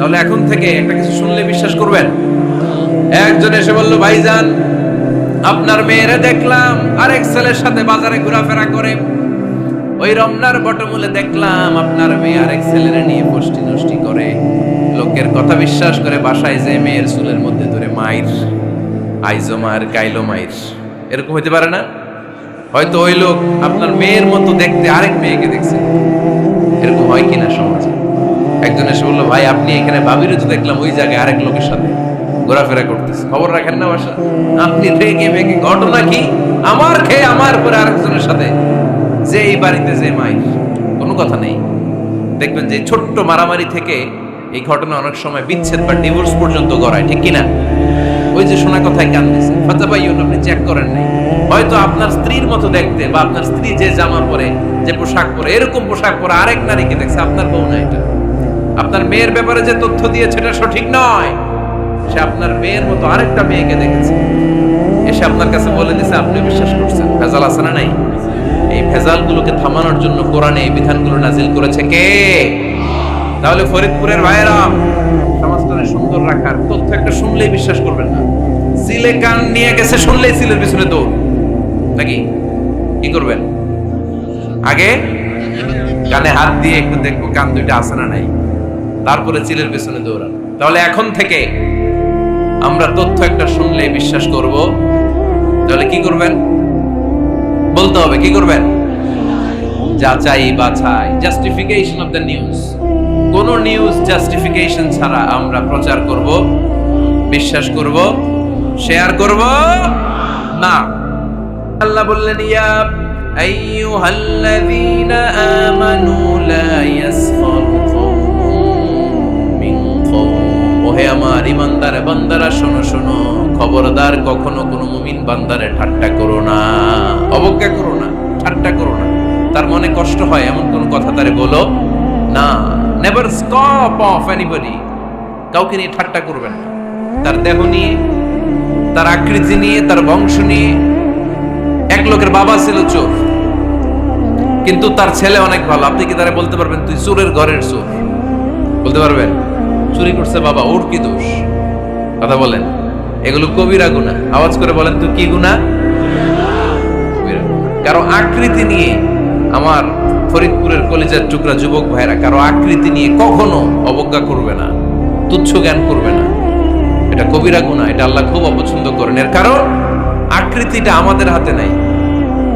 তাহলে এখন থেকে একটা কিছু শুনলে বিশ্বাস করবেন? একজন এসে বলল, ভাইজান আপনার মেয়েরে দেখলাম আরেক ছেলের সাথে বাজারে ঘোরাফেরা করে, ওই রমনার বটমূলে দেখলাম আপনার মেয়ে আরেক ছেলেরে নিয়ে ফষ্টি নষ্টি করে, লোকের কথা বিশ্বাস করে বাসায় যে মেয়ের চুলের মধ্যে ধরে মাইর, আইজো মার কাইলো মাইর। এরকম হইতে পারে না? হয়তো ওই লোক আপনার মেয়ের মতো দেখতে আরেক মেয়েকে দেখছে। এরকম হয় কিনা সমাজে? একজন এসে বললো, ভাই আপনি এখানে ভাবিরে তো দেখলাম ওই জায়গায় আরেক লোকের সাথে ঘোরাফেরা করতেছে, খবর রাখেন না বাসা? আপনি রেগে মেগে, ঘটনা কি? আমার খেয়ে আমার পরে আরেকজনের সাথে, যে এই বাড়িতে যে মাইর, কোনো কথা নেই। দেখবেন যে ছোট্ট মারামারি থেকে এই ঘটনা অনেক সময় বিচ্ছেদ বা ডিভোর্স পর্যন্ত গড়ায়, ঠিক কিনা? ওই যে শোনা কথায় কান দিছে, ফাতা ভাই আপনি চেক করেন নাই, হয়তো আপনার স্ত্রীর মতো দেখতে বা আপনার স্ত্রী যে জামা পরে, যে পোশাক পরে, এরকম পোশাক পরে আরেক নারীকে দেখছে, আপনার বউ না এটা। আপনার মেয়ের ব্যাপারে যে তথ্য দিয়েছে এটা সঠিক নয়, সে আপনার মেয়ের মতো আরেকটা মেয়েকে দেখেছে, এসে আপনার কাছে বলে দিছে, আপনি বিশ্বাস করছেন। ভেজাল আছে না নাই? এই ভেজালগুলোকে থামানোর জন্য কোরআনে এই বিধানগুলো নাজিল করেছে কে? তাহলে ফরিদপুরের ভাইয়েরা, সমাজটাকে সুন্দর রাখার তথ্য একটা শুনলেই বিশ্বাস করবেন না। সিলে কান নিয়ে গেছে, শুনলেই সিলের পিছনে দৌড়, নাকি? কি করবেন? আগে কানে হাত দিয়ে একটু দেখবো কান দুইটা আছে না নাই, তারপরে চিলের পেছনে দৌড়ান। তাহলে এখন থেকে আমরা তথ্য একটা শুনলে বিশ্বাস করব। তাহলে কি করবেন? বলতে হবে কি করবেন? যাচাই বাছাই, জাস্টিফিকেশন অফ দ্য নিউজ। কোন নিউজ জাস্টিফিকেশন ছাড়া আমরা প্রচার করব, বিশ্বাস করব, শেয়ার করব না। আল্লাহ বললেন, ইয়া আইয়ুহাল্লাযীনা আমানু লা ইয়াসখার কওমুম মিন কওম। ওহে আমার ঈমানদার বান্দারা, শোনো শোনো, খবরদার কখনো কোনো মুমিন বান্দারে ঠাট্টা করো না, অবজ্ঞা করো না, ঠাট্টা করো না। তার মনে কষ্ট হয় এমন কোন কথা তারে বলো না। Never scoff of anybody. কাউকে নিয়ে ঠাট্টা করবেন না, তার দেহ নিয়ে, তার আকৃতি নিয়ে, তার বংশ নিয়ে। এক লোকের বাবা ছিল চোর, কিন্তু তার ছেলে অনেক ভালো। আপনি কি তারা বলতে পারবেন তুই চোরের ঘরের চোর? বলতে পারবেন? চুরি করছে বাবা, ওর কি দোষ? কথা বলেন। এগুলো কবিরা গুনাহ। আওয়াজ করে বলেন তো কি গুনাহ? কবিরা গুনাহ। কারো আকৃতি নিয়ে, আমার ফরিদপুরের কলিজার টুকরা যুবক ভাইরা, কারো আকৃতি নিয়ে কখনো অবজ্ঞা করবে না, তুচ্ছ জ্ঞান করবে না। এটা কবিরা গুনাহ, এটা আল্লাহ খুব অপছন্দ করেন। এর কারণ আকৃতিটা আমাদের হাতে নাই।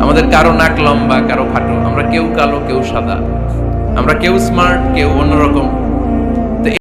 আমাদের কারো নাক লম্বা, কারো খাটো, আমরা কেউ কালো, কেউ সাদা, আমরা কেউ স্মার্ট, কেউ অন্যরকম।